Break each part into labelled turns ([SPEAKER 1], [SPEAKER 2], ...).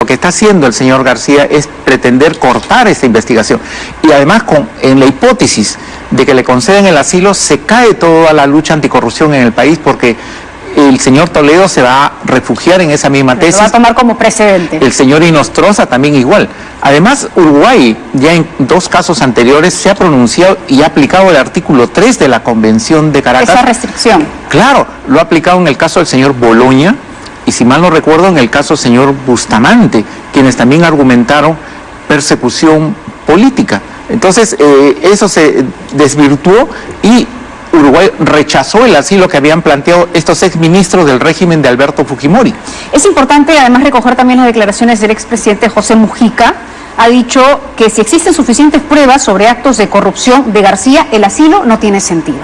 [SPEAKER 1] Lo que está haciendo el señor García es pretender cortar esta investigación. Y además, en la hipótesis de que le conceden el asilo, se cae toda la lucha anticorrupción en el país, porque el señor Toledo se va a refugiar en esa misma tesis.
[SPEAKER 2] Lo va a tomar como precedente.
[SPEAKER 1] El señor Inostroza también igual. Además, Uruguay ya en 2 casos anteriores se ha pronunciado y ha aplicado el artículo 3 de la Convención de Caracas.
[SPEAKER 2] Esa restricción.
[SPEAKER 1] Claro, lo ha aplicado en el caso del señor Boloña y, si mal no recuerdo, en el caso del señor Bustamante, quienes también argumentaron persecución política. Entonces, eso se desvirtuó y Uruguay rechazó el asilo que habían planteado estos exministros del régimen de Alberto Fujimori.
[SPEAKER 2] Es importante además recoger también las declaraciones del expresidente José Mujica. Ha dicho que si existen suficientes pruebas sobre actos de corrupción de García, el asilo no tiene sentido.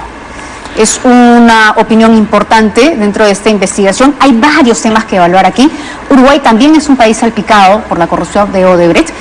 [SPEAKER 2] Es una opinión importante dentro de esta investigación. Hay varios temas que evaluar aquí. Uruguay también es un país salpicado por la corrupción de Odebrecht,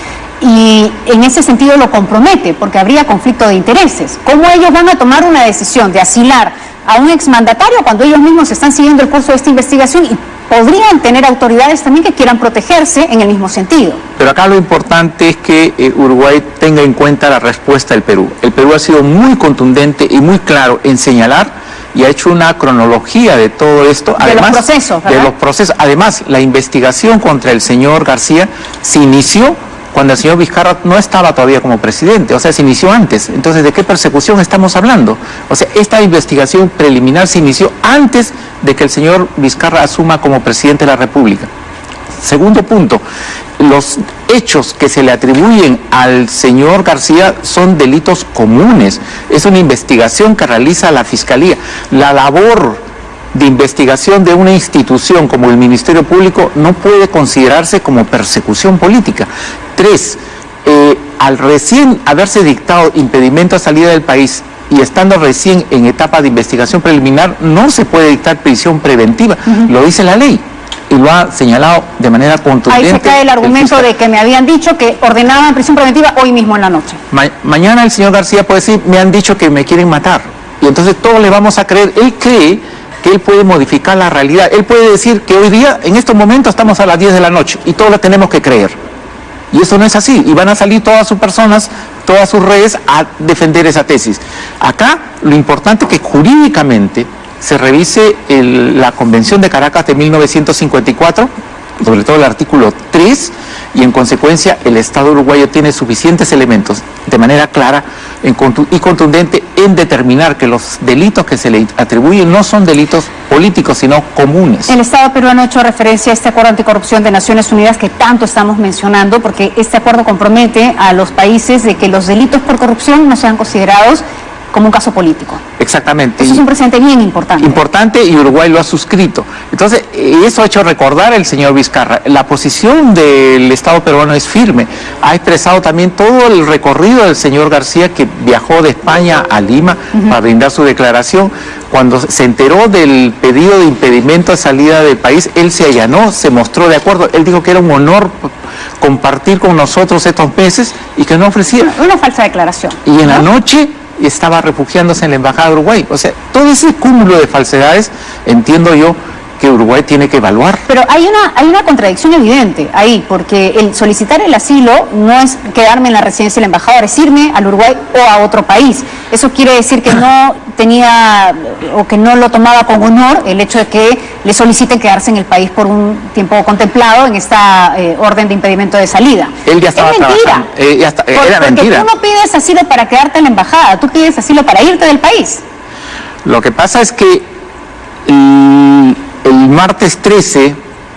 [SPEAKER 2] y en ese sentido lo compromete, porque habría conflicto de intereses. ¿Cómo ellos van a tomar una decisión de asilar a un exmandatario cuando ellos mismos están siguiendo el curso de esta investigación y podrían tener autoridades también que quieran protegerse en el mismo sentido?
[SPEAKER 1] Pero acá lo importante es que Uruguay tenga en cuenta la respuesta del Perú. El Perú ha sido muy contundente y muy claro en señalar y ha hecho una cronología de todo esto. Además,
[SPEAKER 2] los procesos, ¿verdad?
[SPEAKER 1] De los procesos. Además, la investigación contra el señor García se inició cuando el señor Vizcarra no estaba todavía como presidente, o sea, se inició antes. Entonces, ¿de qué persecución estamos hablando? O sea, esta investigación preliminar se inició antes de que el señor Vizcarra asuma como presidente de la República. Segundo punto, los hechos que se le atribuyen al señor García son delitos comunes. Es una investigación que realiza la Fiscalía. La labor de investigación de una institución como el Ministerio Público no puede considerarse como persecución política. 3, al recién haberse dictado impedimento a salida del país y estando recién en etapa de investigación preliminar, no se puede dictar prisión preventiva. Lo dice la ley y lo ha señalado de manera contundente.
[SPEAKER 2] Ahí se cae el argumento de que me habían dicho que ordenaban prisión preventiva hoy mismo en la noche.
[SPEAKER 1] Mañana el señor García puede decir, me han dicho que me quieren matar. Y entonces todos le vamos a creer. Él cree que él puede modificar la realidad. Él puede decir que hoy día, en estos momentos, estamos a las 10 de la noche y todos lo tenemos que creer. Y eso no es así. Y van a salir todas sus personas, todas sus redes a defender esa tesis. Acá lo importante es que jurídicamente se revise la Convención de Caracas de 1954, sobre todo el artículo 3, y en consecuencia el Estado uruguayo tiene suficientes elementos de manera clara y contundente en determinar que los delitos que se le atribuyen no son delitos políticos, sino comunes.
[SPEAKER 2] El Estado peruano ha hecho referencia a este acuerdo anticorrupción de Naciones Unidas que tanto estamos mencionando, porque este acuerdo compromete a los países de que los delitos por corrupción no sean considerados como un caso político.
[SPEAKER 1] Exactamente.
[SPEAKER 2] Eso es un precedente bien importante.
[SPEAKER 1] Importante, y Uruguay lo ha suscrito. Entonces, eso ha hecho recordar el señor Vizcarra. La posición del Estado peruano es firme. Ha expresado también todo el recorrido del señor García, que viajó de España a Lima para brindar su declaración. Cuando se enteró del pedido de impedimento de salida del país, él se allanó, se mostró de acuerdo. Él dijo que era un honor compartir con nosotros estos meses y que no ofrecía.
[SPEAKER 2] Una falsa declaración.
[SPEAKER 1] Y en la noche estaba refugiándose en la Embajada de Uruguay. O sea, todo ese cúmulo de falsedades, entiendo yo que Uruguay tiene que evaluar.
[SPEAKER 2] Pero hay una contradicción evidente ahí, porque el solicitar el asilo no es quedarme en la residencia del embajador, es irme al Uruguay o a otro país. Eso quiere decir que no tenía o que no lo tomaba con honor el hecho de que le soliciten quedarse en el país por un tiempo contemplado en esta orden de impedimento de salida.
[SPEAKER 1] Él ya estaba trabajando. Era mentira.
[SPEAKER 2] Porque tú no pides asilo para quedarte en la embajada, tú pides asilo para irte del país.
[SPEAKER 1] Lo que pasa es que el martes 13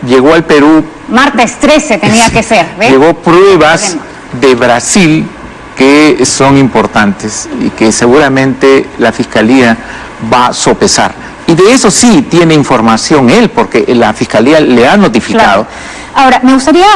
[SPEAKER 1] llegó al Perú.
[SPEAKER 2] Martes 13 tenía que ser, ¿ves?
[SPEAKER 1] Llegó pruebas de Brasil que son importantes y que seguramente la Fiscalía va a sopesar. Y de eso sí tiene información él, porque la Fiscalía le ha notificado.
[SPEAKER 2] Claro. Ahora, me gustaría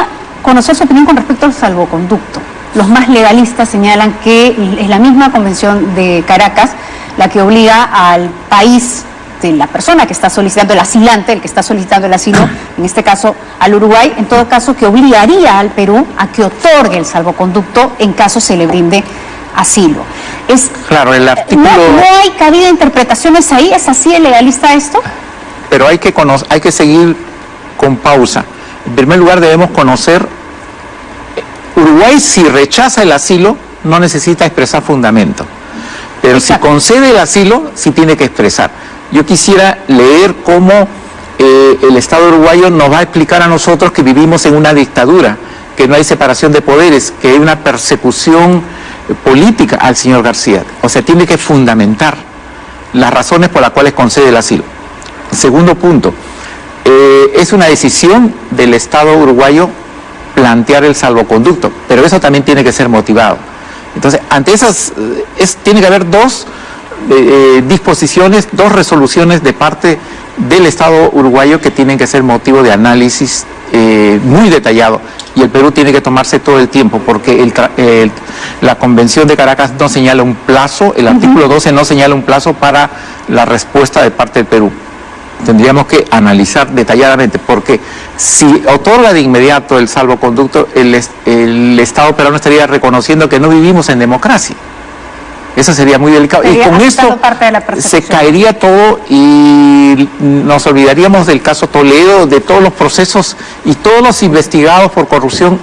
[SPEAKER 2] conocer su opinión con respecto al salvoconducto. Los más legalistas señalan que es la misma Convención de Caracas la que obliga al país de la persona que está solicitando, el asilante, el que está solicitando el asilo, en este caso al Uruguay, en todo caso que obligaría al Perú a que otorgue el salvoconducto en caso se le brinde asilo.
[SPEAKER 1] Claro, el artículo...
[SPEAKER 2] ¿No hay cabida de interpretaciones ahí? ¿Es así el legalista esto?
[SPEAKER 1] Pero hay que seguir con pausa. En primer lugar, debemos conocer, Uruguay, si rechaza el asilo, no necesita expresar fundamento, pero si concede el asilo, sí tiene que expresar. Yo quisiera leer cómo el Estado uruguayo nos va a explicar a nosotros que vivimos en una dictadura, que no hay separación de poderes, que hay una persecución política al señor García. O sea, tiene que fundamentar las razones por las cuales concede el asilo. Segundo punto, es una decisión del Estado uruguayo plantear el salvoconducto, pero eso también tiene que ser motivado. Entonces, ante esas, tiene que haber dos disposiciones, dos resoluciones de parte del Estado uruguayo que tienen que ser motivo de análisis muy detallado, y el Perú tiene que tomarse todo el tiempo, porque la Convención de Caracas no señala un plazo, el artículo 12 no señala un plazo para la respuesta de parte del Perú. Tendríamos que analizar detalladamente, porque si otorga de inmediato el salvoconducto, el Estado peruano estaría reconociendo que no vivimos en democracia. Eso sería muy delicado. Y con esto se caería todo y nos olvidaríamos del caso Toledo, de todos los procesos, y todos los investigados por corrupción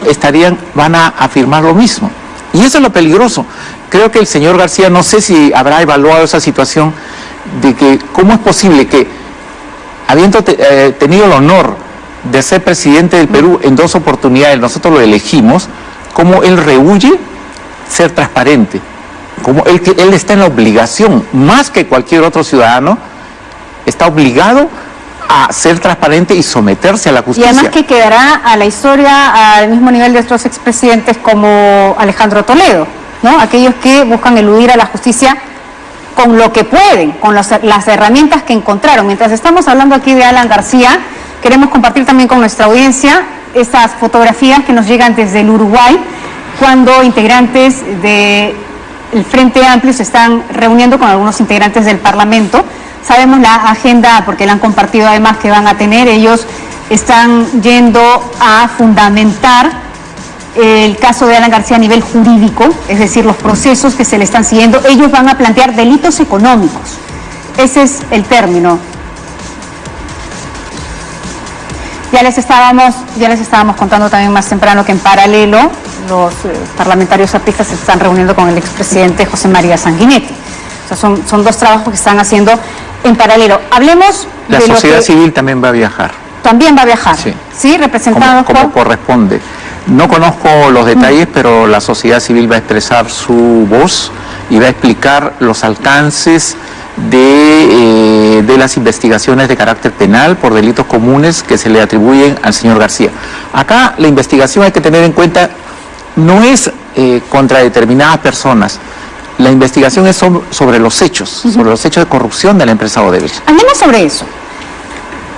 [SPEAKER 1] van a afirmar lo mismo. Y eso es lo peligroso. Creo que el señor García, no sé si habrá evaluado esa situación de que cómo es posible que, habiendo tenido el honor de ser presidente del Perú en 2 oportunidades, nosotros lo elegimos, como él rehúye ser transparente, como él está en la obligación, más que cualquier otro ciudadano, está obligado a ser transparente y someterse a la justicia.
[SPEAKER 2] Y además que quedará a la historia al mismo nivel de otros expresidentes como Alejandro Toledo, ¿no? Aquellos que buscan eludir a la justicia con lo que pueden, con las herramientas que encontraron. Mientras estamos hablando aquí de Alan García, queremos compartir también con nuestra audiencia estas fotografías que nos llegan desde el Uruguay, cuando integrantes del Frente Amplio se están reuniendo con algunos integrantes del Parlamento. Sabemos la agenda, porque la han compartido además, que van a tener. Ellos están yendo a fundamentar el caso de Alan García a nivel jurídico, es decir, los procesos que se le están siguiendo. Ellos van a plantear delitos económicos. Ese es el término. Ya les estábamos contando también más temprano que en paralelo los parlamentarios artistas se están reuniendo con el expresidente José María Sanguinetti. O sea, son dos trabajos que están haciendo en paralelo. Hablemos
[SPEAKER 1] de la sociedad civil también va a viajar.
[SPEAKER 2] También va a viajar, ¿sí? Representados
[SPEAKER 1] como corresponde. No conozco los detalles, pero la sociedad civil va a expresar su voz y va a explicar los alcances de las investigaciones de carácter penal por delitos comunes que se le atribuyen al señor García. Acá la investigación, hay que tener en cuenta, no es contra determinadas personas. La investigación es sobre los hechos, sobre los hechos de corrupción de la empresa Odebrecht.
[SPEAKER 2] Hablemos sobre eso.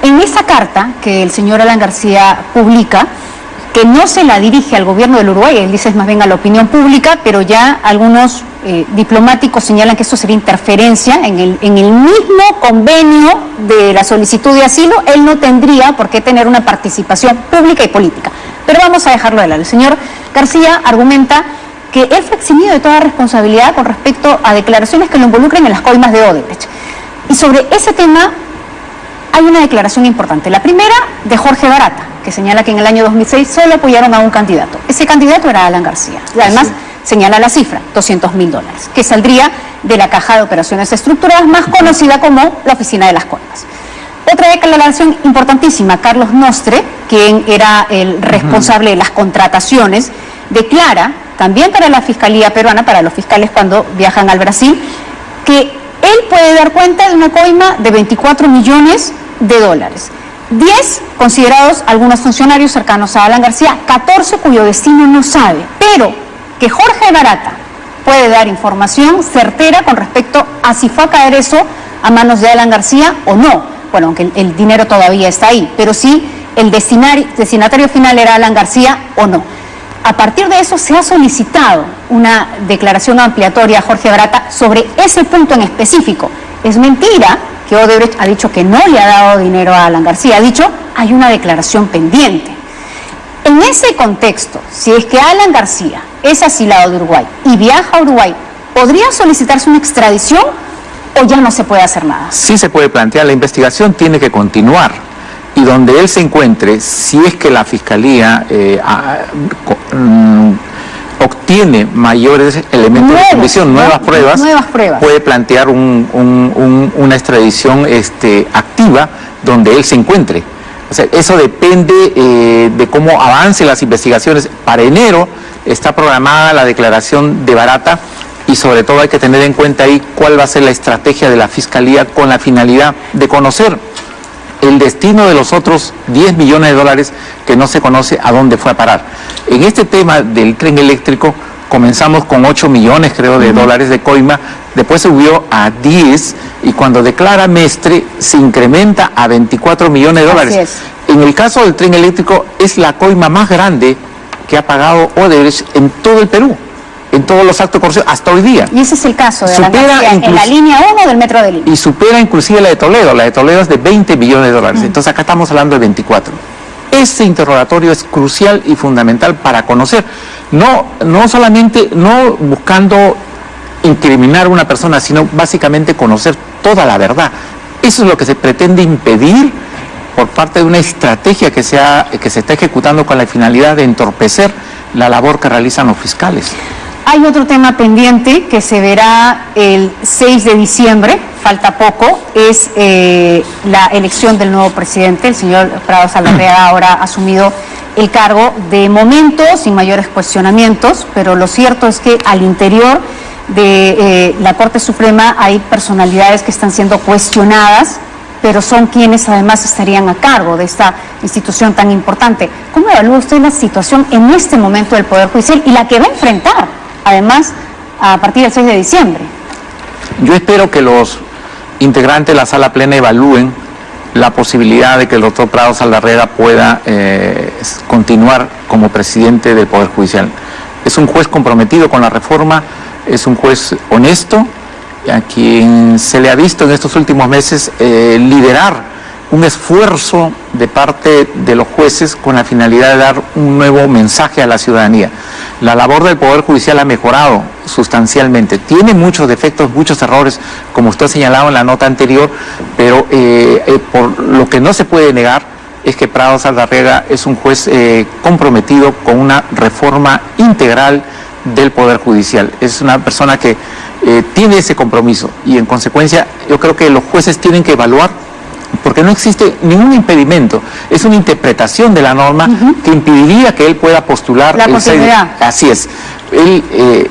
[SPEAKER 2] En esa carta que el señor Alan García publica, que no se la dirige al gobierno del Uruguay, él dice es más bien a la opinión pública, pero ya algunos diplomáticos señalan que esto sería interferencia en el mismo convenio de la solicitud de asilo. Él no tendría por qué tener una participación pública y política. Pero vamos a dejarlo de lado. El señor García argumenta que él fue eximido de toda responsabilidad con respecto a declaraciones que lo involucren en las coimas de Odebrecht. Y sobre ese tema hay una declaración importante. La primera, de Jorge Barata, que señala que en el año 2006 solo apoyaron a un candidato. Ese candidato era Alan García. Y además señala la cifra, $200.000, que saldría de la Caja de Operaciones Estructuradas, más conocida como la Oficina de las Coimas. Otra declaración importantísima, Carlos Nostre, quien era el responsable de las contrataciones, declara, también para la Fiscalía peruana, para los fiscales cuando viajan al Brasil, que él puede dar cuenta de una coima de $24 millones. 10 considerados algunos funcionarios cercanos a Alan García, 14 cuyo destino no sabe, pero que Jorge Barata puede dar información certera con respecto a si fue a caer eso a manos de Alan García o no. Bueno, aunque el dinero todavía está ahí, pero sí el destinatario final era Alan García o no. A partir de eso se ha solicitado una declaración ampliatoria a Jorge Barata sobre ese punto en específico. Es mentira que Odebrecht ha dicho que no le ha dado dinero a Alan García, ha dicho hay una declaración pendiente. En ese contexto, si es que Alan García es asilado de Uruguay y viaja a Uruguay, ¿podría solicitarse una extradición o ya no se puede hacer nada?
[SPEAKER 1] Sí se puede plantear, la investigación tiene que continuar. y donde él se encuentre, si es que la Fiscalía obtiene mayores elementos de convicción, nuevas pruebas, puede plantear una extradición activa donde él se encuentre. O sea, eso depende de cómo avancen las investigaciones. Para enero está programada la declaración de Barata y sobre todo hay que tener en cuenta ahí cuál va a ser la estrategia de la Fiscalía con la finalidad de conocer el destino de los otros 10 millones de dólares que no se conoce a dónde fue a parar. En este tema del tren eléctrico comenzamos con 8 millones, creo, de dólares de coima, después subió a 10 y cuando declara Mestre se incrementa a 24 millones de dólares.
[SPEAKER 2] Así es.
[SPEAKER 1] En el caso del tren eléctrico es la coima más grande que ha pagado Odebrecht en todo el Perú, en todos los actos de corrupción, hasta hoy día.
[SPEAKER 2] Y ese es el caso de Alan García, en la línea 1 del Metro de Lima.
[SPEAKER 1] Y supera inclusive la de Toledo es de 20 millones de dólares, entonces acá estamos hablando de 24. Este interrogatorio es crucial y fundamental para conocer, no solamente, no buscando incriminar a una persona, sino básicamente conocer toda la verdad. Eso es lo que se pretende impedir por parte de una estrategia que se está ejecutando con la finalidad de entorpecer la labor que realizan los fiscales.
[SPEAKER 2] Hay otro tema pendiente que se verá el 6 de diciembre, falta poco, es la elección del nuevo presidente. El señor Prado Saldarriaga ahora ha asumido el cargo de momento, sin mayores cuestionamientos, pero lo cierto es que al interior de la Corte Suprema hay personalidades que están siendo cuestionadas, pero son quienes además estarían a cargo de esta institución tan importante. ¿Cómo evalúa usted la situación en este momento del Poder Judicial y la que va a enfrentar, además, a partir del 6 de diciembre?
[SPEAKER 1] Yo espero que los integrantes de la Sala Plena evalúen la posibilidad de que el doctor Prado Saldarriaga pueda continuar como presidente del Poder Judicial. Es un juez comprometido con la reforma, es un juez honesto, a quien se le ha visto en estos últimos meses liderar un esfuerzo de parte de los jueces con la finalidad de dar un nuevo mensaje a la ciudadanía. La labor del Poder Judicial ha mejorado sustancialmente. Tiene muchos defectos, muchos errores, como usted ha señalado en la nota anterior, pero por lo que no se puede negar es que Prado Saldarriaga es un juez comprometido con una reforma integral del Poder Judicial. Es una persona que tiene ese compromiso y en consecuencia yo creo que los jueces tienen que evaluar, porque no existe ningún impedimento, es una interpretación de la norma que impediría que él pueda postular
[SPEAKER 2] la posibilidad.
[SPEAKER 1] Así es. Él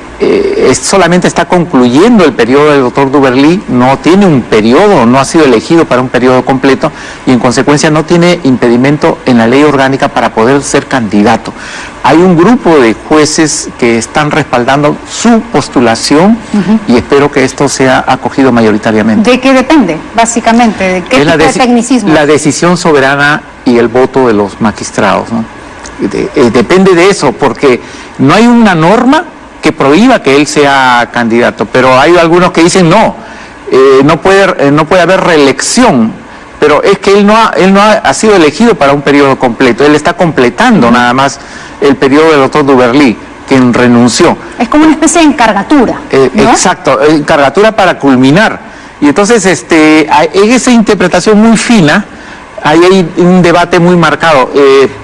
[SPEAKER 1] solamente está concluyendo el periodo del doctor Duberlí, no tiene un periodo, no ha sido elegido para un periodo completo y en consecuencia no tiene impedimento en la ley orgánica para poder ser candidato. Hay un grupo de jueces que están respaldando su postulación y espero que esto sea acogido mayoritariamente.
[SPEAKER 2] ¿De qué depende, básicamente? ¿De qué tipo de tecnicismo?
[SPEAKER 1] La decisión soberana y el voto de los magistrados, ¿no? Depende de eso, porque no hay una norma que prohíba que él sea candidato, pero hay algunos que dicen no puede haber reelección, pero es que él no ha sido elegido para un periodo completo, él está completando nada más el periodo del doctor Duberlí, quien renunció.
[SPEAKER 2] Es como una especie de encargatura, ¿no?
[SPEAKER 1] Exacto, encargatura para culminar. Y entonces en esa interpretación muy fina, ahí hay un debate muy marcado.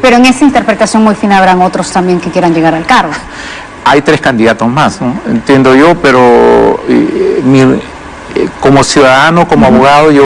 [SPEAKER 2] Pero en esa interpretación muy fina habrán otros también que quieran llegar al cargo.
[SPEAKER 1] Hay 3 candidatos más, ¿no? Entiendo yo, pero como ciudadano, como abogado, yo